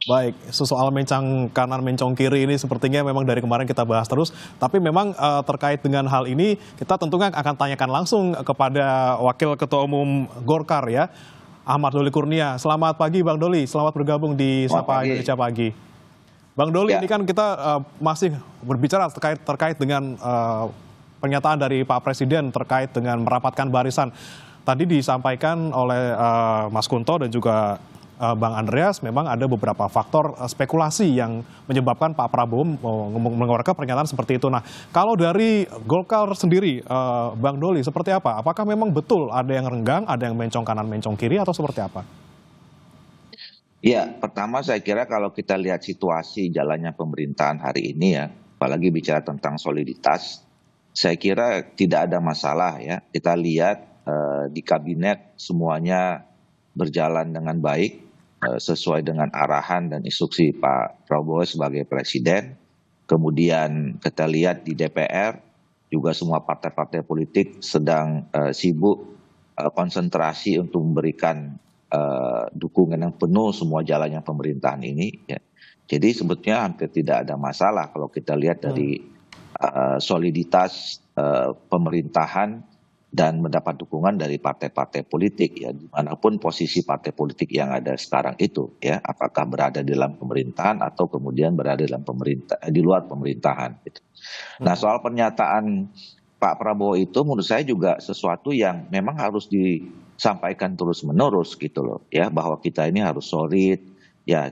Baik, soal mencang kanan mencong kiri ini sepertinya memang dari kemarin kita bahas terus, tapi memang terkait dengan hal ini kita tentunya akan tanyakan langsung kepada Wakil Ketua Umum Golkar ya, Ahmad Doli Kurnia. Selamat pagi Bang Doli, selamat bergabung di Selamat Sapa pagi. Indonesia Pagi. Bang Doli, ini Ya, kan kita masih berbicara terkait dengan pernyataan dari Pak Presiden terkait dengan merapatkan barisan. Tadi disampaikan oleh Mas Kunto dan juga Bang Andreas, memang ada beberapa faktor spekulasi yang menyebabkan Pak Prabowo mengeluarkan pernyataan seperti itu. Nah, kalau dari Golkar sendiri, Bang Doli, seperti apa? Apakah memang betul ada yang renggang, ada yang mencong kanan, mencong kiri, atau seperti apa? ya, pertama saya kira kalau kita lihat situasi jalannya pemerintahan hari ini ya, apalagi bicara tentang soliditas, saya kira tidak ada masalah ya. Kita lihat di kabinet semuanya berjalan dengan baik, sesuai dengan arahan dan instruksi Pak Prabowo sebagai Presiden. Kemudian kita lihat di DPR juga semua partai-partai politik sedang sibuk konsentrasi untuk memberikan dukungan yang penuh semua jalannya pemerintahan ini. Ya. Jadi sebetulnya hampir tidak ada masalah kalau kita lihat dari soliditas pemerintahan dan mendapat dukungan dari partai-partai politik ya, dimanapun posisi partai politik yang ada sekarang itu ya, apakah berada di dalam pemerintahan atau kemudian berada dalam di luar pemerintahan. Gitu. Nah, soal pernyataan Pak Prabowo itu menurut saya juga sesuatu yang memang harus disampaikan terus-menerus gitu loh ya, bahwa kita ini harus solid ya,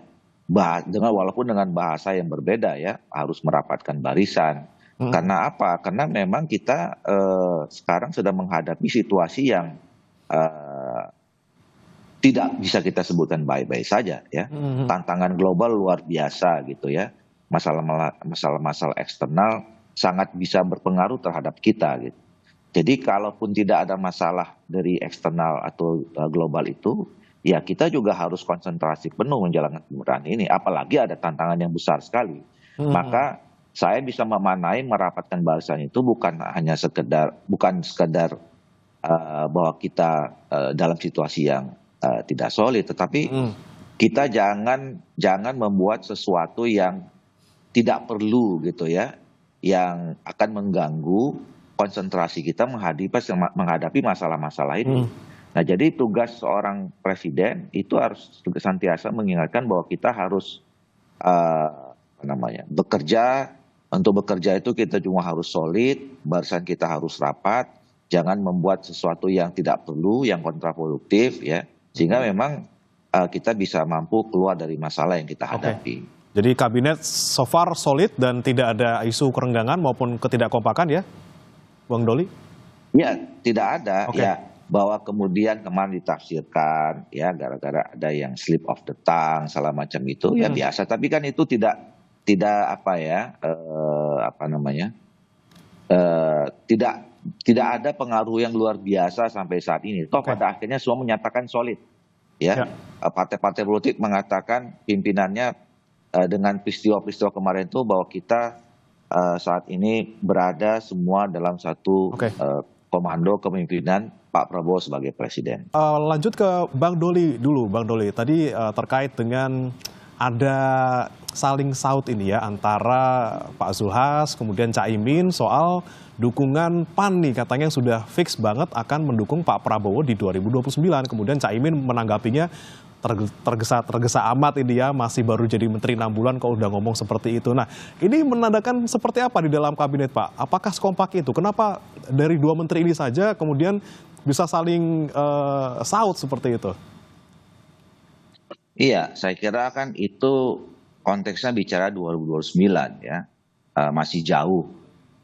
dengan walaupun dengan bahasa yang berbeda ya, harus merapatkan barisan. Karena apa? Karena memang kita sekarang sedang menghadapi situasi yang eh, tidak bisa kita sebutkan baik-baik saja ya. Tantangan global luar biasa gitu ya. Masalah-masalah eksternal sangat bisa berpengaruh terhadap kita gitu. Jadi kalaupun tidak ada masalah dari eksternal atau global itu, ya kita juga harus konsentrasi penuh menjalankan pemerintahan ini. Apalagi ada tantangan yang besar sekali. Maka saya bisa memanai merapatkan barisan itu bukan sekedar bahwa kita dalam situasi yang tidak solid, tetapi kita jangan membuat sesuatu yang tidak perlu gitu ya, yang akan mengganggu konsentrasi kita menghadapi masalah-masalah ini. Nah, jadi tugas seorang presiden itu harus senantiasa mengingatkan bahwa kita harus bekerja. Untuk bekerja itu kita cuma harus solid, barisan kita harus rapat, jangan membuat sesuatu yang tidak perlu, yang kontraproduktif ya, sehingga memang kita bisa mampu keluar dari masalah yang kita hadapi. Jadi kabinet so far solid dan tidak ada isu kerenggangan maupun ketidakkompakan ya, Bang Doli? Ya, tidak ada ya, bahwa kemudian kemarin ditafsirkan ya gara-gara ada yang slip of the tongue, salah macam itu ya biasa, tapi kan itu tidak tidak ada pengaruh yang luar biasa sampai saat ini. Toh pada akhirnya semua menyatakan solid ya. Partai-partai politik mengatakan pimpinannya dengan peristiwa-peristiwa kemarin itu bahwa kita saat ini berada semua dalam satu komando kepemimpinan Pak Prabowo sebagai presiden. Lanjut ke Bang Doli dulu, Bang Doli. Tadi terkait dengan ada saling saut ini ya antara Pak Zulhas kemudian Caimin soal dukungan PAN nih, katanya yang sudah fix banget akan mendukung Pak Prabowo di 2029. Kemudian Caimin menanggapinya tergesa amat ini ya, masih baru jadi menteri 6 bulan kok udah ngomong seperti itu. Nah, ini menandakan seperti apa di dalam kabinet Pak? Apakah sekompak itu? Kenapa dari dua menteri ini saja kemudian bisa saling saut seperti itu? Iya, saya kira kan itu konteksnya bicara 2029 ya, masih jauh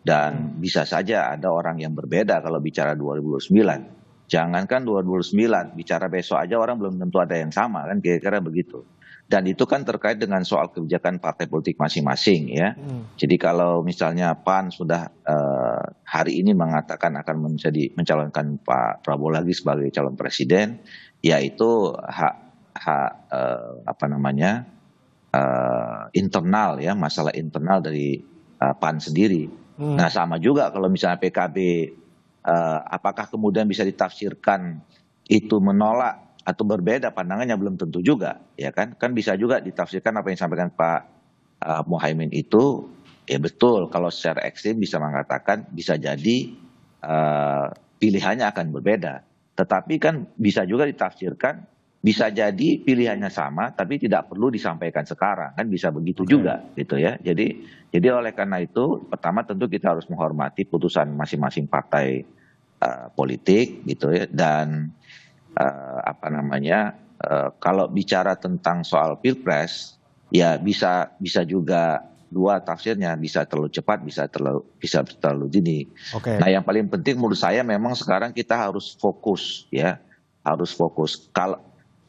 dan bisa saja ada orang yang berbeda kalau bicara 2029. Jangankan 2029, bicara besok aja orang belum tentu ada yang sama kan, kira-kira begitu. Dan itu kan terkait dengan soal kebijakan partai politik masing-masing ya. Jadi kalau misalnya PAN sudah hari ini mengatakan akan mencalonkan Pak Prabowo lagi sebagai calon presiden, ya itu hak internal ya, masalah internal dari PAN sendiri. Nah, sama juga kalau misalnya PKB apakah kemudian bisa ditafsirkan itu menolak atau berbeda pandangannya belum tentu juga, ya kan? Kan bisa juga ditafsirkan apa yang disampaikan Pak Muhaimin itu, ya betul kalau secara ekstrim bisa mengatakan bisa jadi pilihannya akan berbeda. Tetapi kan bisa juga ditafsirkan bisa jadi pilihannya sama tapi tidak perlu disampaikan sekarang, kan bisa begitu Oke. juga gitu ya. Jadi oleh karena itu pertama tentu kita harus menghormati putusan masing-masing partai politik gitu ya, dan apa namanya, kalau bicara tentang soal pilpres, ya bisa juga dua tafsirnya, bisa terlalu cepat, bisa terlalu dini. Oke. Nah, yang paling penting menurut saya memang sekarang kita harus fokus ya, harus fokus. Kalau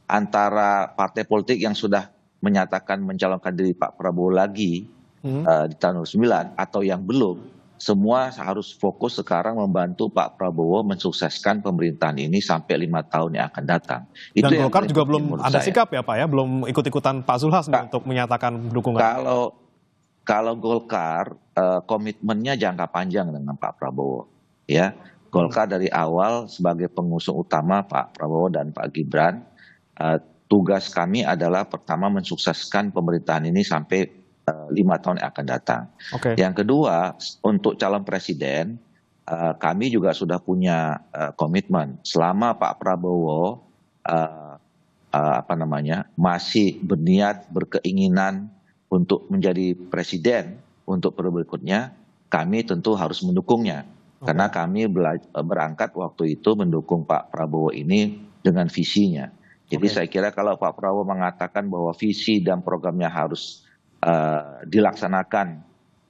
antara partai politik yang sudah menyatakan mencalonkan diri Pak Prabowo lagi Hmm. di tahun 2009 atau yang belum, semua harus fokus sekarang membantu Pak Prabowo mensukseskan pemerintahan ini sampai 5 tahun yang akan datang. Itu Dan yang Golkar paling juga penting belum menurut ada saya. sikap ya Pak ya, belum ikut-ikutan Pak Zulhas nih Kak, untuk menyatakan dukungan. kalau kalau Golkar komitmennya jangka panjang dengan Pak Prabowo, ya. Hmm. Golkar dari awal sebagai pengusung utama Pak Prabowo dan Pak Gibran, tugas kami adalah pertama mensukseskan pemerintahan ini sampai 5 tahun yang akan datang. Oke. Yang kedua, untuk calon presiden, kami juga sudah punya komitmen selama Pak Prabowo eh, apa namanya masih berniat berkeinginan untuk menjadi presiden untuk periode berikutnya, kami tentu harus mendukungnya. Oke. Karena kami berangkat waktu itu mendukung Pak Prabowo ini dengan visinya. Jadi Oke. saya kira kalau Pak Prabowo mengatakan bahwa visi dan programnya harus dilaksanakan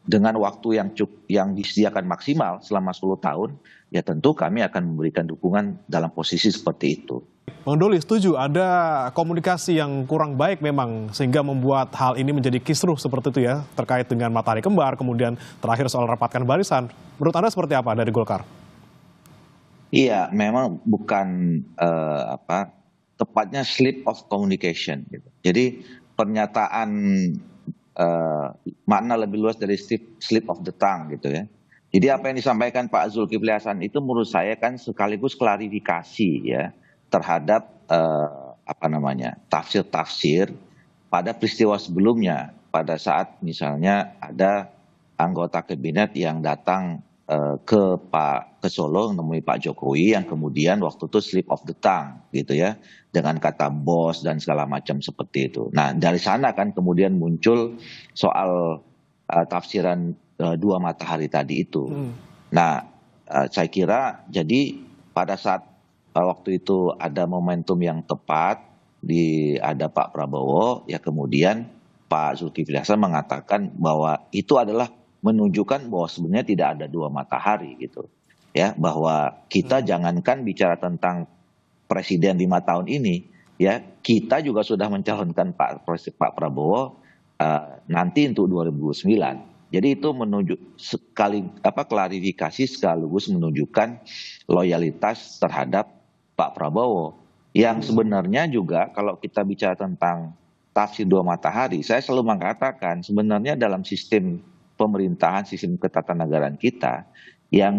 dengan waktu yang disediakan maksimal selama 10 tahun, ya tentu kami akan memberikan dukungan dalam posisi seperti itu. Bang Doli setuju ada komunikasi yang kurang baik memang sehingga membuat hal ini menjadi kisruh seperti itu ya terkait dengan matahari kembar kemudian terakhir soal rapatkan barisan. Menurut Anda seperti apa dari Golkar? Iya, memang bukan tepatnya slip of communication gitu. Jadi pernyataan makna lebih luas dari slip of the tongue gitu ya. Jadi apa yang disampaikan Pak Zulkifli Hasan itu menurut saya kan sekaligus klarifikasi ya terhadap apa namanya tafsir-tafsir pada peristiwa sebelumnya, pada saat misalnya ada anggota kabinet yang datang ke Solo menemui Pak Jokowi yang kemudian waktu itu slip of the tongue gitu ya, dengan kata bos dan segala macam seperti itu. Nah, dari sana kan kemudian muncul soal tafsiran dua matahari tadi itu. Hmm. Nah, saya kira jadi pada saat waktu itu ada momentum yang tepat ada Pak Prabowo, ya kemudian Pak Zulkifli Hasan mengatakan bahwa itu adalah menunjukkan bahwa sebenarnya tidak ada dua matahari gitu. Ya, bahwa kita jangankan bicara tentang presiden 5 tahun ini, ya kita juga sudah mencalonkan Pak Prabowo nanti untuk 2029. Jadi itu klarifikasi sekaligus menunjukkan loyalitas terhadap Pak Prabowo yang sebenarnya juga kalau kita bicara tentang tafsir dua matahari, saya selalu mengatakan sebenarnya dalam sistem pemerintahan, sistem ketatanegaraan kita, ya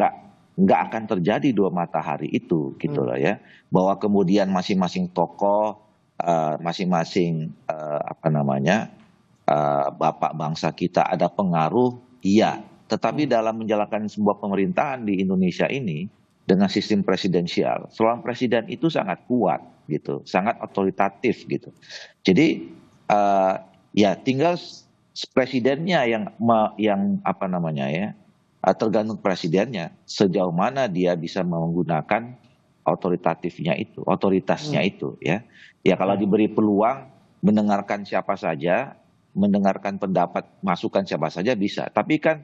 nggak akan terjadi dua matahari itu gitu loh ya, bahwa kemudian masing-masing tokoh, masing-masing apa namanya bapak bangsa kita ada pengaruh, iya, tetapi dalam menjalankan sebuah pemerintahan di Indonesia ini dengan sistem presidensial, seorang presiden itu sangat kuat gitu, sangat otoritatif gitu. Jadi ya tinggal presidennya yang apa namanya ya, tergantung presidennya sejauh mana dia bisa menggunakan otoritasnya itu ya. Ya kalau diberi peluang mendengarkan siapa saja, mendengarkan pendapat masukan siapa saja bisa, tapi kan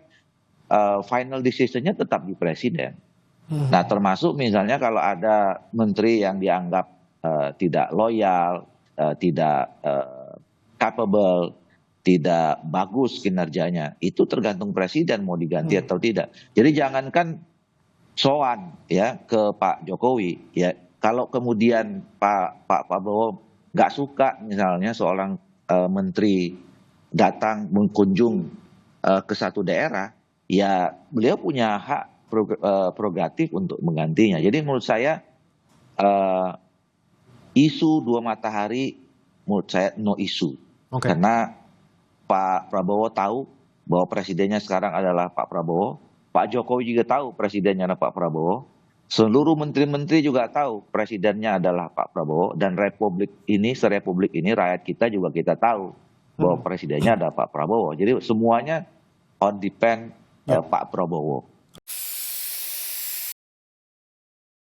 final decision-nya tetap di presiden. Nah, termasuk misalnya kalau ada menteri yang dianggap tidak loyal, tidak capable, tidak bagus kinerjanya, itu tergantung presiden mau diganti atau tidak. Jadi jangankan soan ya ke Pak Jokowi, ya kalau kemudian Pak Prabowo nggak suka misalnya seorang menteri datang mengunjung ke satu daerah, ya beliau punya hak prerogatif untuk menggantinya. Jadi menurut saya Isu dua matahari menurut saya no isu. Oke. Karena Pak Prabowo tahu bahwa presidennya sekarang adalah Pak Prabowo. Pak Jokowi juga tahu presidennya adalah Pak Prabowo. Seluruh menteri-menteri juga tahu presidennya adalah Pak Prabowo. Dan serepublik ini rakyat kita juga kita tahu bahwa Hmm. presidennya adalah Pak Prabowo. Jadi semuanya on depend Ya. Pak Prabowo.